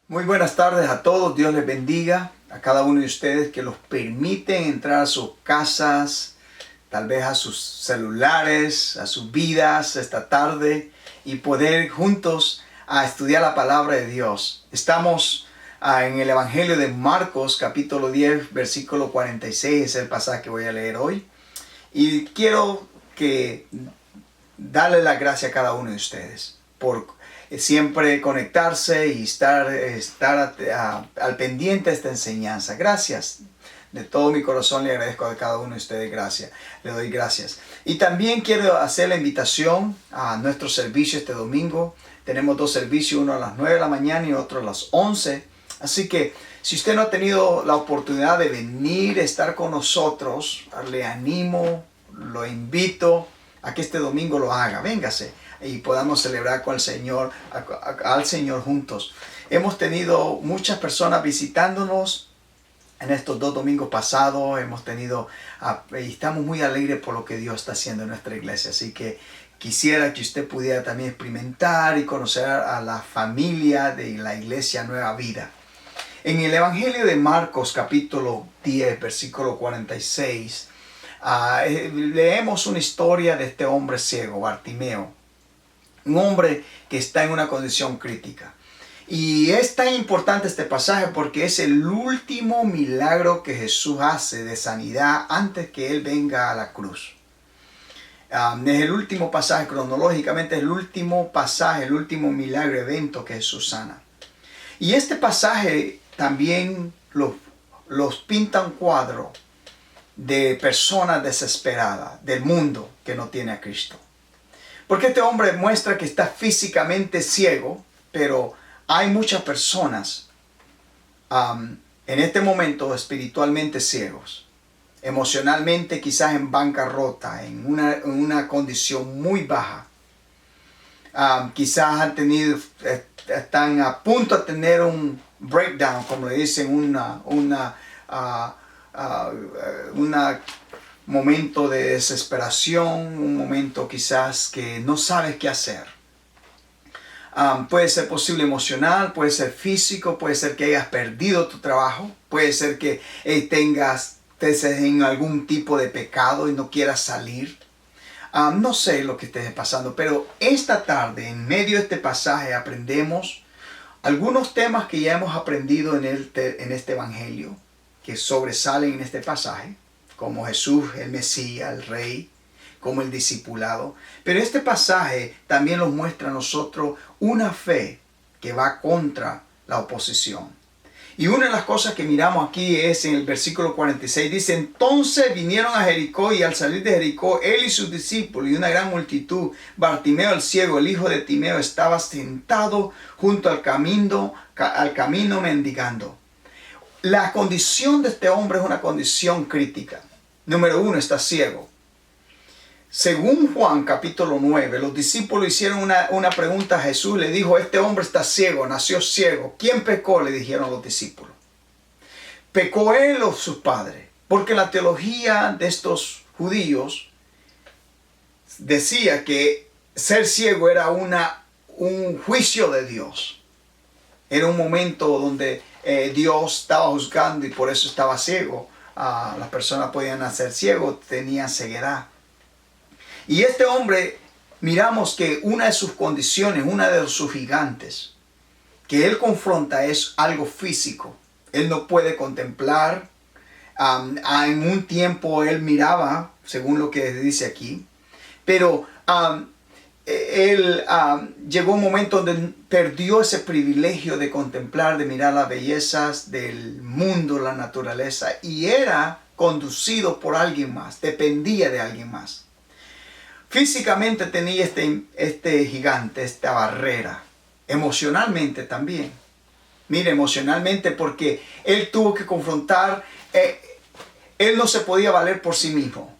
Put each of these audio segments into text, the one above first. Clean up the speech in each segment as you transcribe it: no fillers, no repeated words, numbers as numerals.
Muy buenas tardes a todos, Dios les bendiga a cada uno de ustedes que los permiten entrar a sus casas, tal vez a sus celulares, a sus vidas esta tarde y poder juntos estudiar la palabra de Dios. Estamos en el Evangelio de Marcos capítulo 10 versículo 46, es el pasaje que voy a leer hoy. Y quiero darle la gracia a cada uno de ustedes por siempre conectarse y estar al pendiente de esta enseñanza. Gracias. De todo mi corazón le agradezco a cada uno de ustedes. Gracias. Le doy gracias. Y también quiero hacer la invitación a nuestro servicio este domingo. Tenemos dos servicios, uno a las 9 de la mañana y otro a las 11. Así que si usted no ha tenido la oportunidad de venir a estar con nosotros, le animo, lo invito a que este domingo lo haga. Véngase y podamos celebrar con el Señor, al Señor juntos. Hemos tenido muchas personas visitándonos en estos dos domingos pasados. Y estamos muy alegres por lo que Dios está haciendo en nuestra iglesia. Así que quisiera que usted pudiera también experimentar y conocer a la familia de la iglesia Nueva Vida. En el Evangelio de Marcos capítulo 10 versículo 46 leemos una historia de este hombre ciego, Bartimeo. Un hombre que está en una condición crítica. Y es tan importante este pasaje porque es el último milagro que Jesús hace de sanidad antes que Él venga a la cruz. Es el último pasaje, cronológicamente es el último pasaje, el último milagro, evento que Jesús sana. Y este pasaje también los pinta un cuadro de personas desesperadas, del mundo que no tiene a Cristo. Porque este hombre muestra que está físicamente ciego, pero hay muchas personas en este momento espiritualmente ciegos, emocionalmente quizás en bancarrota, en una condición muy baja. Quizás están a punto de tener un breakdown, como le dicen, un momento de desesperación, un momento quizás que no sabes qué hacer. Puede ser posible emocional, puede ser físico, puede ser que hayas perdido tu trabajo, puede ser que estés en algún tipo de pecado y no quieras salir. No sé lo que estés pasando, pero esta tarde, en medio de este pasaje, aprendemos algunos temas que ya hemos aprendido en este evangelio, que sobresalen en este pasaje, como Jesús, el Mesías, el Rey, como el discipulado. Pero este pasaje también nos muestra a nosotros una fe que va contra la oposición. Y una de las cosas que miramos aquí es en el versículo 46, dice: entonces vinieron a Jericó, y al salir de Jericó, él y sus discípulos y una gran multitud, Bartimeo el ciego, el hijo de Timeo, estaba sentado junto al camino mendigando. La condición de este hombre es una condición crítica. Número uno, está ciego. Según Juan capítulo 9, los discípulos hicieron una pregunta a Jesús. Le dijo: este hombre está ciego, nació ciego. ¿Quién pecó?, le dijeron los discípulos. ¿Pecó él o sus padres? Porque la teología de estos judíos decía que ser ciego era un juicio de Dios. Era un momento donde Dios estaba juzgando y por eso estaba ciego. Las personas podían nacer ciegos, tenían ceguera. Y este hombre, miramos que una de sus condiciones, una de sus gigantes, que él confronta es algo físico. Él no puede contemplar. En un tiempo él miraba, según lo que dice aquí, pero él llegó un momento donde perdió ese privilegio de contemplar, de mirar las bellezas del mundo, la naturaleza, y era conducido por alguien más, dependía de alguien más. Físicamente tenía este gigante, esta barrera, emocionalmente también. Mire, emocionalmente, porque él tuvo que confrontar, él no se podía valer por sí mismo.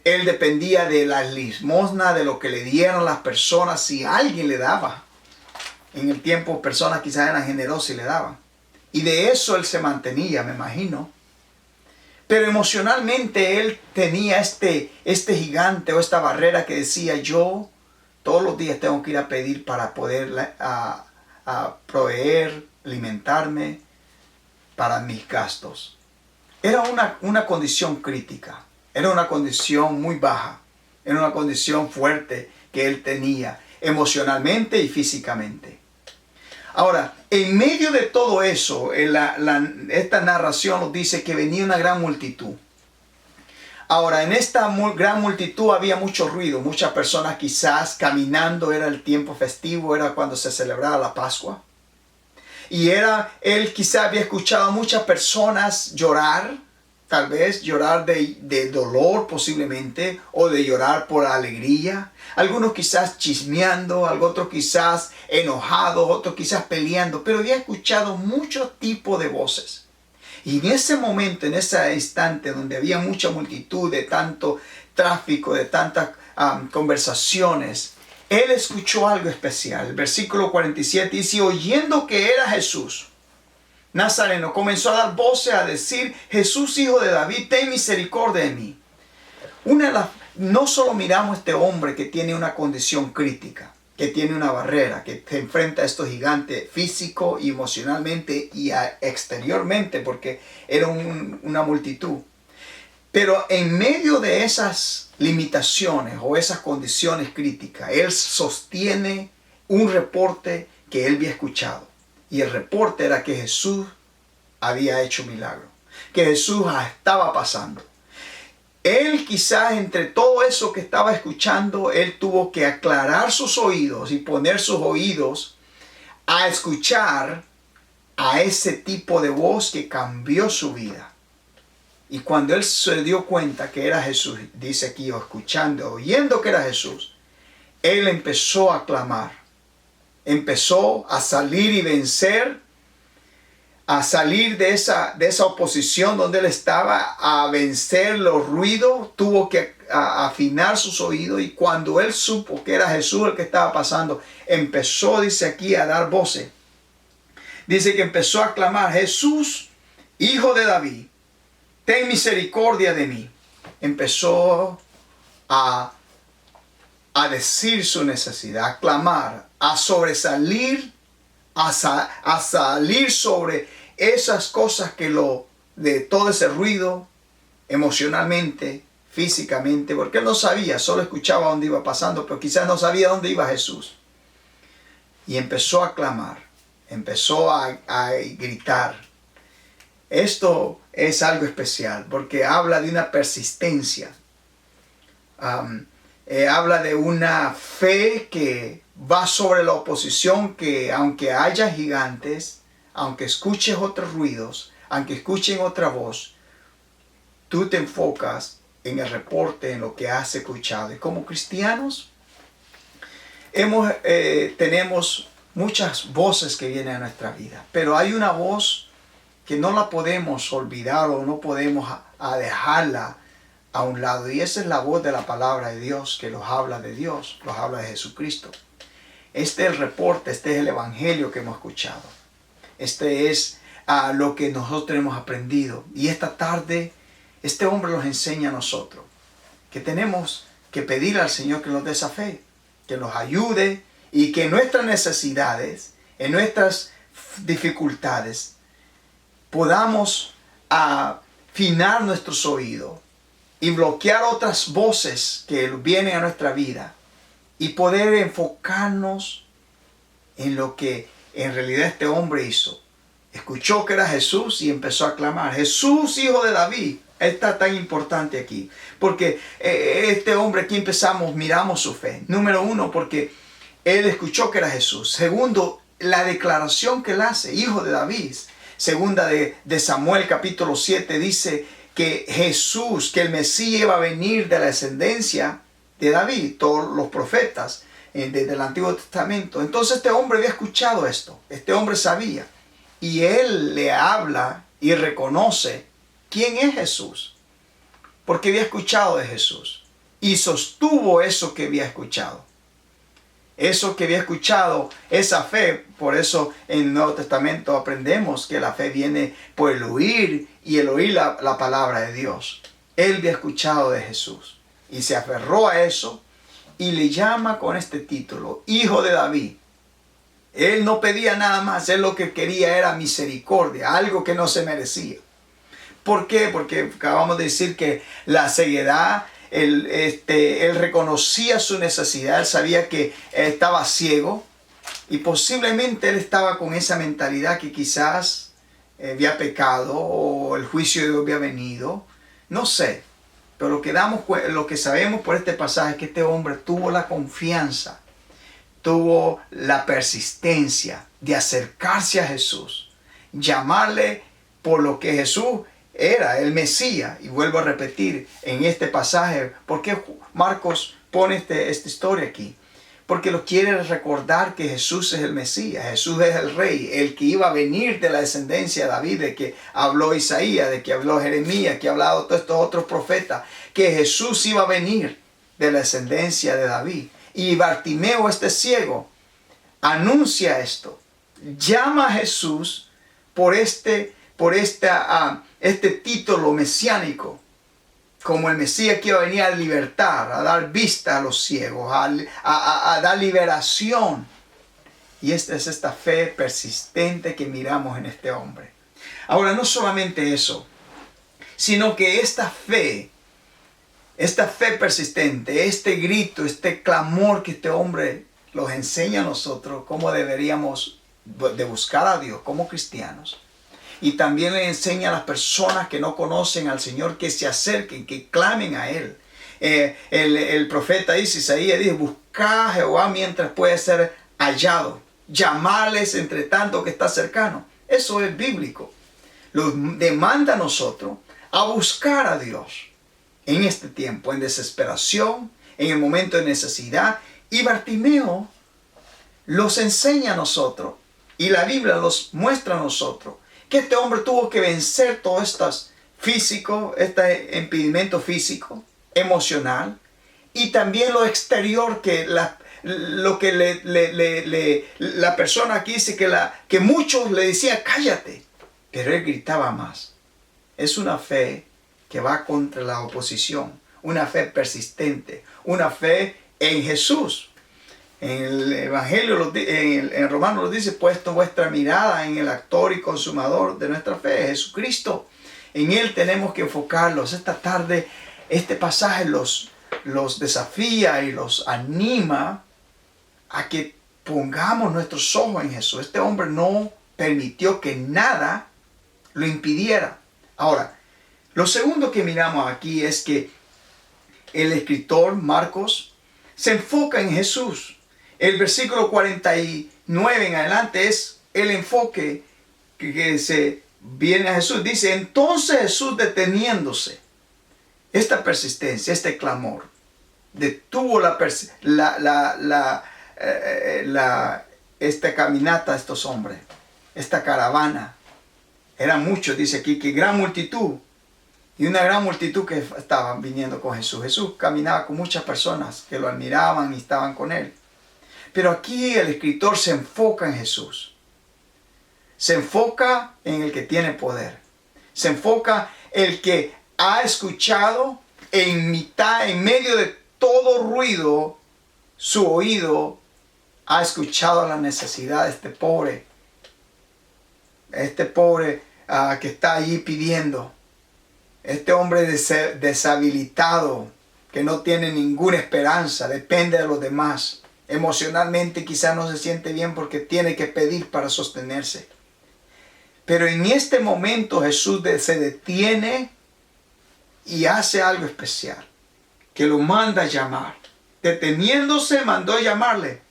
Él dependía de la limosna, de lo que le dieran las personas, si alguien le daba. En el tiempo, personas quizás eran generosas y le daban. Y de eso él se mantenía, me imagino. Pero emocionalmente él tenía este gigante o esta barrera que decía: yo todos los días tengo que ir a pedir para poder proveer alimentarme para mis gastos. Era una condición crítica, era una condición muy baja, era una condición fuerte que él tenía emocionalmente y físicamente. Ahora, en medio de todo eso, esta narración nos dice que venía una gran multitud. Ahora, en esta gran multitud había mucho ruido, muchas personas quizás caminando, era el tiempo festivo, era cuando se celebraba la Pascua. Y él quizás había escuchado a muchas personas llorar, tal vez llorar de dolor posiblemente, o de llorar por alegría. Algunos quizás chismeando, otros quizás enojados, otros quizás peleando, pero había escuchado muchos tipos de voces. Y en ese momento, en ese instante donde había mucha multitud, de tanto tráfico, de tantas conversaciones, él escuchó algo especial. El versículo 47 dice, oyendo que era Jesús Nazareno, comenzó a dar voces a decir, Jesús, hijo de David, ten misericordia de mí. No solo miramos a este hombre que tiene una condición crítica, que tiene una barrera, que se enfrenta a estos gigantes físico y emocionalmente y exteriormente, porque era una multitud. Pero en medio de esas limitaciones o esas condiciones críticas, él sostiene un reporte que él había escuchado. Y el reporte era que Jesús había hecho milagro, que Jesús estaba pasando. Él quizás entre todo eso que estaba escuchando, él tuvo que aclarar sus oídos y poner sus oídos a escuchar a ese tipo de voz que cambió su vida. Y cuando él se dio cuenta que era Jesús, dice aquí, oyendo que era Jesús, él empezó a clamar. Empezó a salir y vencer, a salir de esa oposición donde él estaba, a vencer los ruidos, tuvo que afinar sus oídos, y cuando él supo que era Jesús el que estaba pasando, empezó, dice aquí, a dar voces. Dice que empezó a clamar, Jesús, hijo de David, ten misericordia de mí. Empezó a decir su necesidad, a clamar, a sobresalir, a salir sobre esas cosas de todo ese ruido, emocionalmente, físicamente, porque él no sabía, solo escuchaba dónde iba pasando, pero quizás no sabía dónde iba Jesús. Y empezó a clamar, empezó a gritar. Esto es algo especial, porque habla de una persistencia. Habla de una fe que va sobre la oposición, que aunque haya gigantes, aunque escuches otros ruidos, aunque escuchen otra voz, tú te enfocas en el reporte, en lo que has escuchado. Y como cristianos, tenemos muchas voces que vienen a nuestra vida, pero hay una voz que no la podemos olvidar o no podemos dejarla a un lado, y esa es la voz de la palabra de Dios, que nos habla de Dios, nos habla de Jesucristo. Este es el reporte, este es el evangelio que hemos escuchado. Este es lo que nosotros hemos aprendido. Y esta tarde, este hombre nos enseña a nosotros que tenemos que pedir al Señor que nos dé esa fe, que nos ayude, y que en nuestras necesidades, en nuestras dificultades, podamos afinar nuestros oídos y bloquear otras voces que vienen a nuestra vida, y poder enfocarnos en lo que en realidad este hombre hizo. Escuchó que era Jesús y empezó a clamar, Jesús, hijo de David. Está tan importante aquí, porque este hombre, aquí miramos su fe. Número uno, porque él escuchó que era Jesús. Segundo, la declaración que él hace, hijo de David. Segunda de Samuel capítulo 7 dice que Jesús, que el Mesías iba a venir de la descendencia de David, todos los profetas desde el Antiguo Testamento. Entonces este hombre había escuchado esto, este hombre sabía, y él le habla y reconoce quién es Jesús, porque había escuchado de Jesús y sostuvo eso que había escuchado. Eso que había escuchado, esa fe. Por eso en el Nuevo Testamento aprendemos que la fe viene por el oír, y el oír la palabra de Dios. Él había escuchado de Jesús y se aferró a eso, y le llama con este título, Hijo de David. Él no pedía nada más, él lo que quería era misericordia, algo que no se merecía. ¿Por qué? Porque acabamos de decir que la ceguedad, él reconocía su necesidad, él sabía que estaba ciego y posiblemente él estaba con esa mentalidad que quizás había pecado o el juicio de Dios había venido, no sé. Pero lo que sabemos por este pasaje es que este hombre tuvo la confianza, tuvo la persistencia de acercarse a Jesús, llamarle por lo que Jesús era, el Mesías. Y vuelvo a repetir en este pasaje, ¿por qué Marcos pone esta historia aquí? Porque lo quiere recordar que Jesús es el Mesías, Jesús es el Rey, el que iba a venir de la descendencia de David, de que habló Isaías, de que habló Jeremías, que ha hablado todos estos otros profetas, que Jesús iba a venir de la descendencia de David. Y Bartimeo, este ciego, anuncia esto, llama a Jesús por este título mesiánico, como el Mesías que iba a venir a libertar, a dar vista a los ciegos, a dar liberación. Y esta es esta fe persistente que miramos en este hombre. Ahora, no solamente eso, sino que esta fe persistente, este grito, este clamor que este hombre nos enseña a nosotros, cómo deberíamos de buscar a Dios como cristianos. Y también le enseña a las personas que no conocen al Señor que se acerquen, que clamen a Él. El profeta dice, Isaías dice, buscad a Jehová mientras puede ser hallado. Llamarles entre tanto que está cercano. Eso es bíblico. Lo demanda a nosotros a buscar a Dios en este tiempo, en desesperación, en el momento de necesidad. Y Bartimeo los enseña a nosotros, y la Biblia los muestra a nosotros, que este hombre tuvo que vencer todos estos físicos, este impedimento físico, emocional, y también lo exterior, que la persona aquí dice que muchos le decían cállate, pero él gritaba más. Es una fe que va contra la oposición, una fe persistente, una fe en Jesús. En el Evangelio, en Romanos lo dice, puesto vuestra mirada en el autor y consumador de nuestra fe, Jesucristo. En Él tenemos que enfocarlos. Esta tarde este pasaje los desafía y los anima a que pongamos nuestros ojos en Jesús. Este hombre no permitió que nada lo impidiera. Ahora, lo segundo que miramos aquí es que el escritor Marcos se enfoca en Jesús. El versículo 49 en adelante es el enfoque que se viene a Jesús. Dice, entonces Jesús, deteniéndose, esta persistencia, este clamor, detuvo esta caminata de estos hombres, esta caravana. Eran muchos, dice aquí, que gran multitud. Y una gran multitud que estaban viniendo con Jesús. Jesús caminaba con muchas personas que lo admiraban y estaban con Él. Pero aquí el escritor se enfoca en Jesús. Se enfoca en el que tiene poder. Se enfoca el que ha escuchado en medio de todo ruido, su oído ha escuchado la necesidad de este pobre que está allí pidiendo. Este hombre deshabilitado, que no tiene ninguna esperanza, depende de los demás. Emocionalmente quizás no se siente bien porque tiene que pedir para sostenerse. Pero en este momento Jesús se detiene y hace algo especial, que lo manda a llamar. Deteniéndose, mandó a llamarle.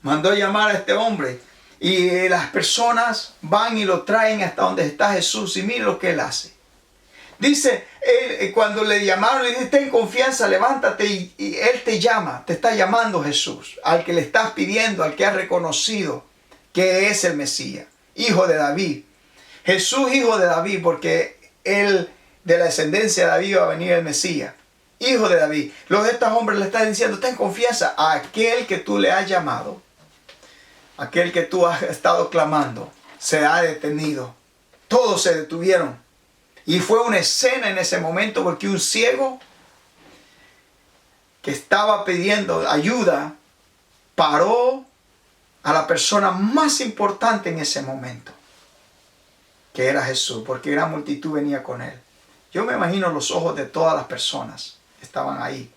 Mandó a llamar a este hombre. Y las personas van y lo traen hasta donde está Jesús. Y mire lo que él hace. Dice, cuando le llamaron, le dice, ten confianza, levántate, y Él te llama, te está llamando Jesús, al que le estás pidiendo, al que has reconocido que es el Mesías, hijo de David. Jesús, hijo de David, porque Él, de la descendencia de David, va a venir el Mesías, hijo de David. Los de estos hombres le están diciendo, ten confianza a aquel que tú le has llamado, aquel que tú has estado clamando, se ha detenido. Todos se detuvieron. Y fue una escena en ese momento porque un ciego que estaba pidiendo ayuda paró a la persona más importante en ese momento, que era Jesús, porque gran multitud venía con él. Yo me imagino los ojos de todas las personas que estaban ahí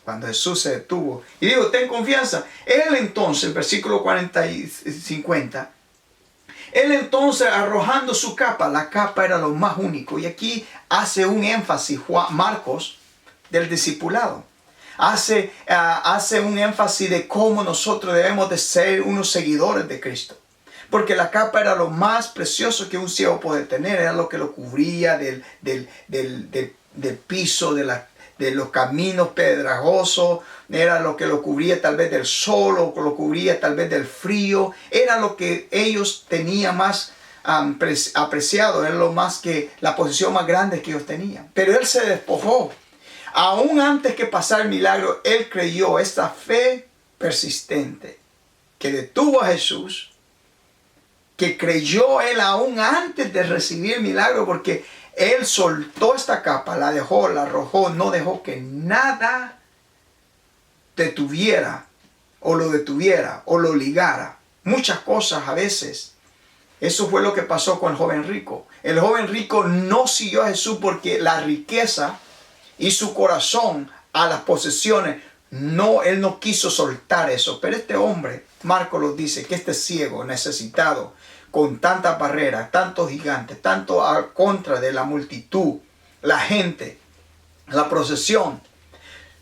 cuando Jesús se detuvo. Y digo, ten confianza. Él entonces, versículo 40 y 50, él entonces arrojando su capa, la capa era lo más único. Y aquí hace un énfasis Marcos del discipulado. Hace un énfasis de cómo nosotros debemos de ser unos seguidores de Cristo. Porque la capa era lo más precioso que un ciego puede tener. Era lo que lo cubría del piso, de los caminos pedregosos. Era lo que lo cubría tal vez del sol, o lo cubría tal vez del frío. Era lo que ellos tenían más apreciado. Era lo más que la posición más grande que ellos tenían. Pero él se despojó. Aún antes que pasara el milagro, él creyó, esta fe persistente que detuvo a Jesús, que creyó él aún antes de recibir el milagro, porque él soltó esta capa, la dejó, la arrojó, no dejó que nada detuviera o lo ligara. Muchas cosas a veces. Eso fue lo que pasó con el joven rico. El joven rico no siguió a Jesús porque la riqueza y su corazón a las posesiones, él no quiso soltar eso. Pero este hombre, Marcos lo dice, que este ciego, necesitado, con tantas barreras, tantos gigantes, tanto a contra de la multitud, la gente, la procesión,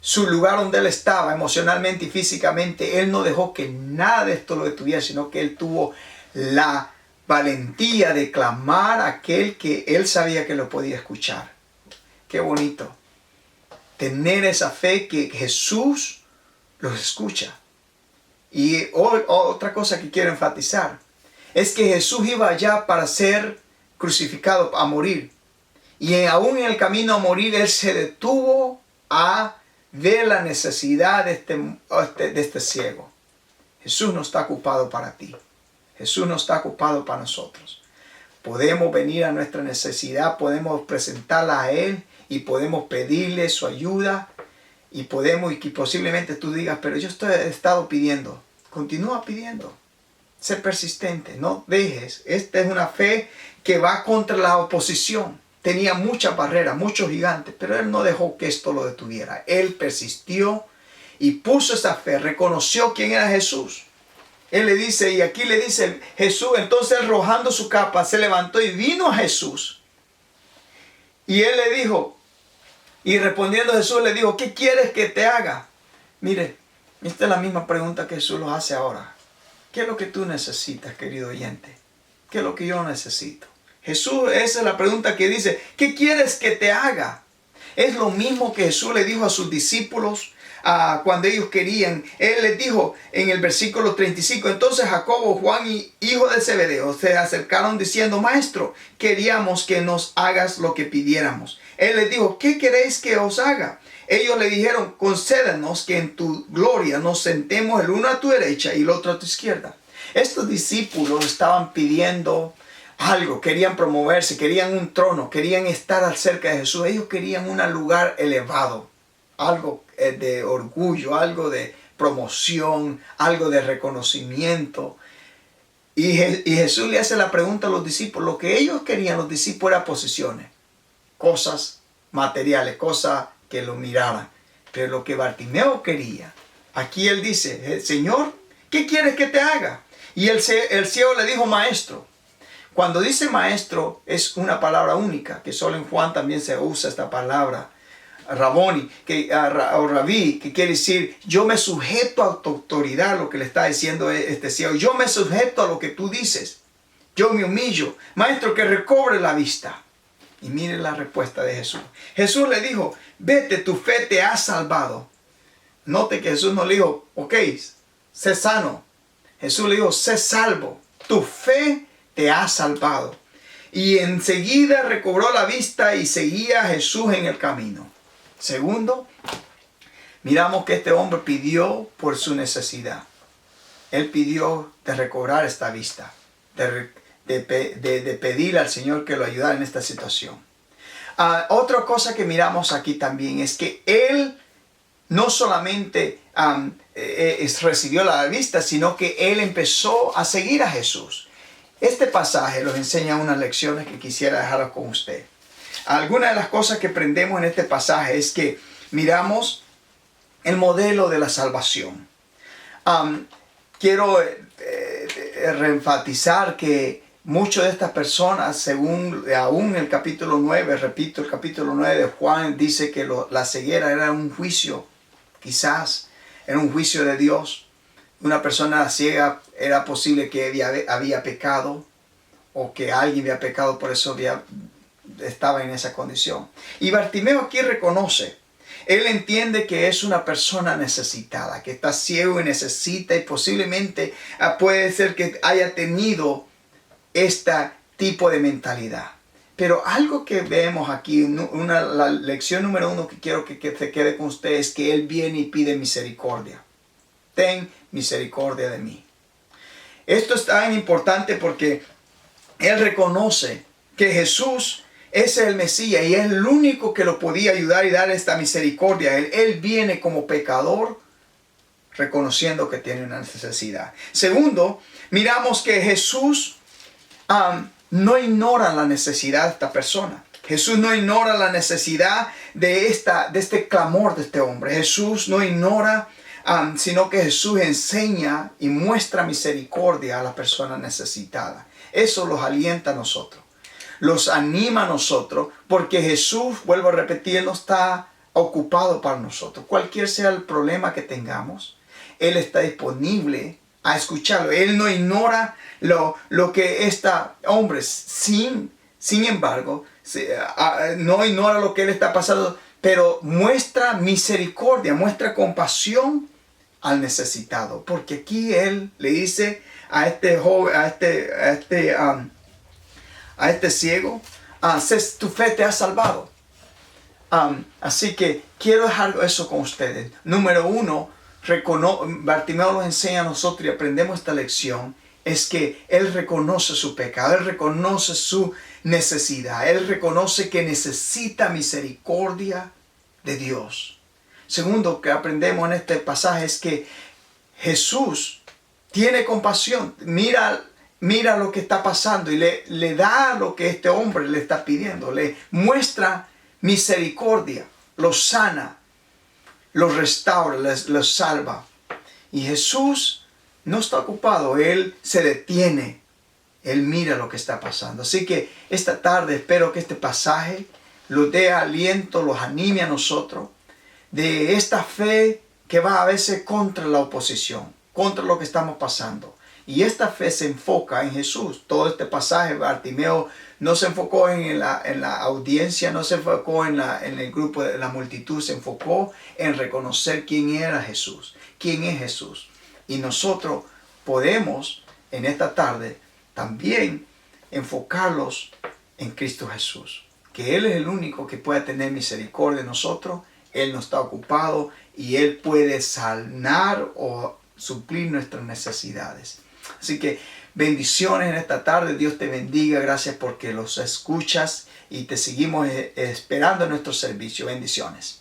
su lugar donde él estaba emocionalmente y físicamente, él no dejó que nada de esto lo detuviera, sino que él tuvo la valentía de clamar a aquel que él sabía que lo podía escuchar. Qué bonito. Tener esa fe que Jesús los escucha. Y otra cosa que quiero enfatizar es que Jesús iba allá para ser crucificado, a morir. Y aún en el camino a morir, él se detuvo a ver la necesidad de este ciego. Jesús no está ocupado para ti. Jesús no está ocupado para nosotros. Podemos venir a nuestra necesidad, podemos presentarla a él y podemos pedirle su ayuda. Y posiblemente tú digas, pero yo he estado pidiendo. Continúa pidiendo. Sé persistente, no dejes. Esta es una fe que va contra la oposición. Tenía muchas barreras, muchos gigantes, pero él no dejó que esto lo detuviera. Él persistió y puso esa fe, reconoció quién era Jesús. Él le dice, y aquí le dice Jesús, entonces arrojando su capa, se levantó y vino a Jesús. Y él le dijo, y respondiendo Jesús le dijo, ¿qué quieres que te haga? Mire, esta es la misma pregunta que Jesús los hace ahora. ¿Qué es lo que tú necesitas, querido oyente? ¿Qué es lo que yo necesito? Jesús, esa es la pregunta que dice, ¿qué quieres que te haga? Es lo mismo que Jesús le dijo a sus discípulos cuando ellos querían. Él les dijo en el versículo 35, entonces Jacobo, Juan y hijo de Zebedeo se acercaron diciendo, Maestro, queríamos que nos hagas lo que pidiéramos. Él les dijo, ¿qué queréis que os haga? Ellos le dijeron, concédenos que en tu gloria nos sentemos el uno a tu derecha y el otro a tu izquierda. Estos discípulos estaban pidiendo algo, querían promoverse, querían un trono, querían estar cerca de Jesús. Ellos querían un lugar elevado, algo de orgullo, algo de promoción, algo de reconocimiento. Y Jesús le hace la pregunta a los discípulos. Lo que ellos querían, los discípulos, eran posesiones, cosas materiales, cosas que lo miraran. Pero lo que Bartimeo quería, aquí él dice, Señor, ¿qué quieres que te haga? Y el ciego le dijo, Maestro. Cuando dice maestro es una palabra única, que solo en Juan también se usa esta palabra, Raboni, o Rabí, que quiere decir, yo me sujeto a tu autoridad, lo que le está diciendo este ciego. Yo me sujeto a lo que tú dices. Yo me humillo. Maestro, que recobre la vista. Y mire la respuesta de Jesús. Jesús le dijo, vete, tu fe te ha salvado. Note que Jesús no le dijo, ok, sé sano. Jesús le dijo, sé salvo. Tu fe te ha salvado. Y enseguida recobró la vista y seguía a Jesús en el camino. Segundo, miramos que este hombre pidió por su necesidad. Él pidió de recobrar esta vista, de pedir al Señor que lo ayudara en esta situación. Otra cosa que miramos aquí también es que él no solamente recibió la vista, sino que él empezó a seguir a Jesús. Este pasaje nos enseña unas lecciones que quisiera dejar con usted. Algunas de las cosas que aprendemos en este pasaje es que miramos el modelo de la salvación. Quiero reenfatizar que muchas de estas personas, según aún el capítulo 9, repito, el capítulo 9 de Juan dice que la ceguera era un juicio, quizás era un juicio de Dios. Una persona ciega era posible que había pecado o que alguien había pecado, por eso estaba en esa condición. Y Bartimeo aquí reconoce, él entiende que es una persona necesitada, que está ciego y necesita, y posiblemente puede ser que haya tenido este tipo de mentalidad. Pero algo que vemos aquí, la lección número 1 que quiero que se quede con usted es que él viene y pide misericordia. Ten misericordia de mí. Esto es tan importante porque él reconoce que Jesús es el Mesías y es el único que lo podía ayudar y dar esta misericordia. Él viene como pecador reconociendo que tiene una necesidad. Segundo, miramos que Jesús no ignora la necesidad de esta persona. Jesús no ignora la necesidad de este clamor de este hombre. Jesús no ignora, sino que Jesús enseña y muestra misericordia a la persona necesitada. Eso los alienta a nosotros, los anima a nosotros, porque Jesús, vuelvo a repetir, no está ocupado para nosotros. Cualquier sea el problema que tengamos, Él está disponible a escucharlo. Él no ignora lo que hombre, sin embargo, no ignora lo que él está pasando, pero muestra misericordia, muestra compasión al necesitado. Porque aquí él le dice a este joven, a este ciego, tu fe te ha salvado. Así que quiero dejar eso con ustedes. Número 1, Bartimeo nos enseña a nosotros y aprendemos esta lección, es que él reconoce su pecado, él reconoce su necesidad, él reconoce que necesita misericordia de Dios. Segundo, que aprendemos en este pasaje es que Jesús tiene compasión, mira lo que está pasando y le da lo que este hombre le está pidiendo, le muestra misericordia, lo sana, lo restaura, lo salva. Y Jesús no está ocupado, Él se detiene, Él mira lo que está pasando. Así que esta tarde espero que este pasaje los dé aliento, los anime a nosotros de esta fe que va a veces contra la oposición, contra lo que estamos pasando. Y esta fe se enfoca en Jesús. Todo este pasaje, Bartimeo no se enfocó en la audiencia, no se enfocó en el grupo de la multitud, se enfocó en reconocer quién era Jesús, quién es Jesús. Y nosotros podemos en esta tarde también enfocarlos en Cristo Jesús, que Él es el único que puede tener misericordia de nosotros. Él no está ocupado y Él puede sanar o suplir nuestras necesidades. Así que bendiciones en esta tarde. Dios te bendiga. Gracias porque los escuchas y te seguimos esperando en nuestro servicio. Bendiciones.